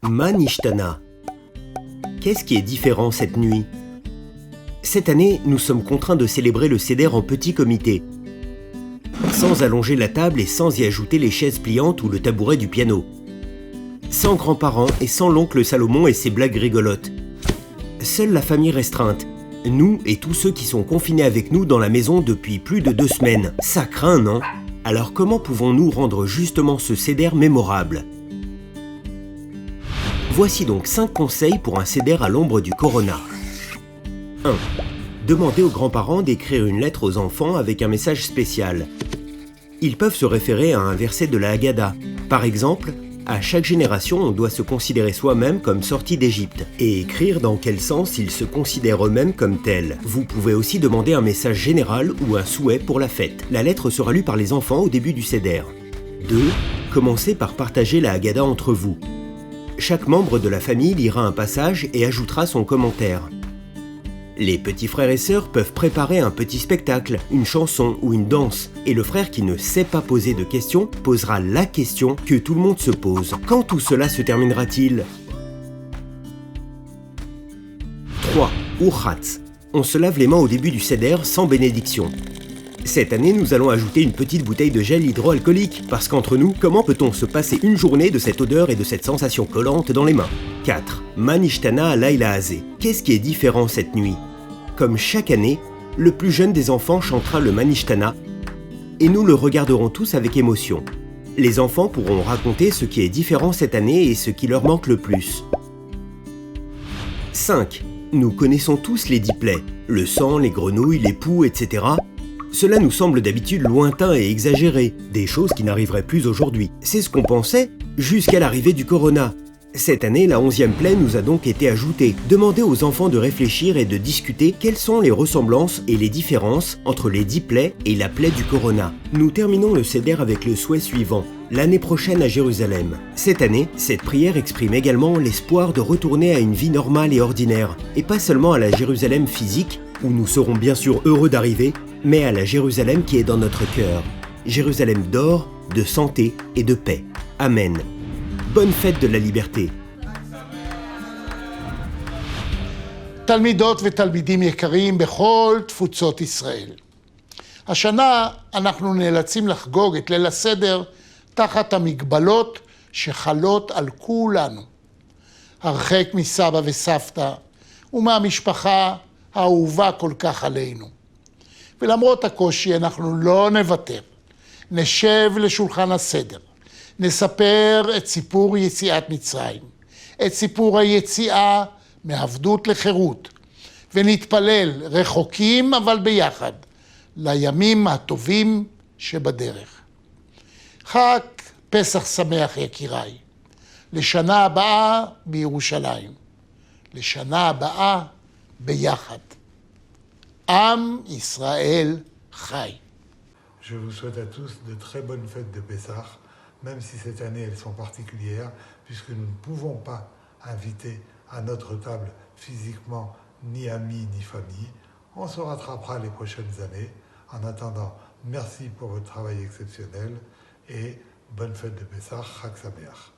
Ma nishtana. Qu'est-ce qui est différent cette nuit? Cette année, nous sommes contraints de célébrer le Seder en petit comité, sans allonger la table et sans y ajouter les chaises pliantes ou le tabouret du piano. Sans grands-parents et sans l'oncle Salomon et ses blagues rigolotes. Seule la famille restreinte, nous et tous ceux qui sont confinés avec nous dans la maison depuis plus de 2 semaines. Ça craint, non? Alors comment pouvons-nous rendre justement ce Seder mémorable? Voici donc 5 conseils pour un Seder à l'ombre du Corona. 1. Demandez aux grands-parents d'écrire une lettre aux enfants avec un message spécial. Ils peuvent se référer à un verset de la Haggadah. Par exemple, à chaque génération, on doit se considérer soi-même comme sorti d'Égypte et écrire dans quel sens ils se considèrent eux-mêmes comme tels. Vous pouvez aussi demander un message général ou un souhait pour la fête. La lettre sera lue par les enfants au début du Seder. 2. Commencez par partager la Haggadah entre vous. Chaque membre de la famille lira un passage et ajoutera son commentaire. Les petits frères et sœurs peuvent préparer un petit spectacle, une chanson ou une danse. Et le frère qui ne sait pas poser de questions posera la question que tout le monde se pose. Quand tout cela se terminera-t-il? 3. Urchatz. On se lave les mains au début du Seder sans bénédiction. Cette année, nous allons ajouter une petite bouteille de gel hydroalcoolique, parce qu'entre nous, comment peut-on se passer une journée de cette odeur et de cette sensation collante dans les mains? 4. Ma nishtana laila hazeh. Qu'est-ce qui est différent cette nuit? Comme chaque année, le plus jeune des enfants chantera le Ma nishtana, et nous le regarderons tous avec émotion. Les enfants pourront raconter ce qui est différent cette année et ce qui leur manque le plus. 5. Nous connaissons tous les 10 plaies, le sang, les grenouilles, les poux, etc. Cela nous semble d'habitude lointain et exagéré, des choses qui n'arriveraient plus aujourd'hui. C'est ce qu'on pensait jusqu'à l'arrivée du Corona. Cette année, la 11e plaie nous a donc été ajoutée. Demandez aux enfants de réfléchir et de discuter quelles sont les ressemblances et les différences entre les 10 plaies et la plaie du Corona. Nous terminons le Seder avec le souhait suivant, l'année prochaine à Jérusalem. Cette année, cette prière exprime également l'espoir de retourner à une vie normale et ordinaire, et pas seulement à la Jérusalem physique, où nous serons bien sûr heureux d'arriver, mais à la Jérusalem qui est dans notre cœur. Jérusalem d'or, de santé et de paix. Amen. Bonne fête de la liberté. תלמידות ותלמידים יקרים בכל תפוצות ישראל. השנה אנחנו נאלצים לחגוג את ליל הסדר תחת המגבלות שחלות על כולנו. הרחק מסבא וסבתא ומהמשפחה האהובה כל כך עלינו. ולמרות הקושי אנחנו לא נוותר. נשב לשולחן הסדר. נספר את סיפור יציאת מצרים, את סיפור היציאה מעבדות לחירות, ונתפלל רחוקים אבל ביחד לימים הטובים שבדרך. חג פסח שמח יקיריי, לשנה הבאה בירושלים, לשנה הבאה ביחד. עם ישראל חי. Je vous souhaite à tous de très bonnes fêtes de Pessah, même si cette année elles sont particulières, puisque nous ne pouvons pas inviter à notre table physiquement ni amis ni famille. On se rattrapera les prochaines années. En attendant, merci pour votre travail exceptionnel et bonne fête de Pessah, Chag Sameach.